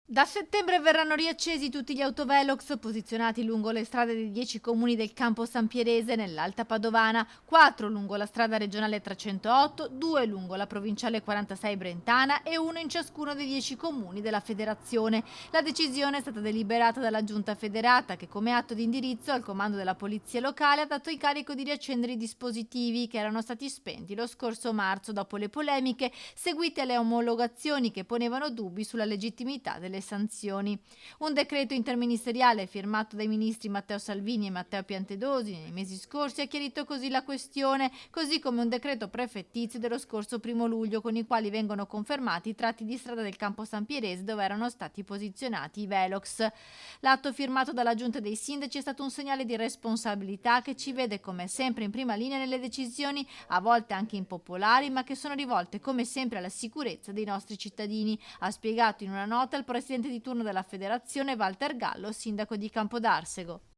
Da settembre verranno riaccesi tutti gli autovelox posizionati lungo le strade dei 10 comuni del Campo San Pierese nell'Alta Padovana, 4 lungo la strada regionale 308, 2 lungo la provinciale 46 Brentana e 1 in ciascuno dei 10 comuni della federazione. La decisione è stata deliberata dalla Giunta federata che, come atto di indirizzo al comando della polizia locale, ha dato incarico di riaccendere i dispositivi che erano stati spenti lo scorso marzo dopo le polemiche seguite alle omologazioni che ponevano dubbi sulla legittimità delle sanzioni. Un decreto interministeriale firmato dai ministri Matteo Salvini e Matteo Piantedosi nei mesi scorsi ha chiarito così la questione, così come un decreto prefettizio dello scorso 1° luglio con i quali vengono confermati i tratti di strada del Campo San Pierese dove erano stati posizionati i velox. L'atto firmato dalla Giunta dei Sindaci è stato un segnale di responsabilità che ci vede come sempre in prima linea nelle decisioni, a volte anche impopolari, ma che sono rivolte come sempre alla sicurezza dei nostri cittadini, ha spiegato in una nota il presidente di turno della federazione Walter Gallo, sindaco di Campodarsego.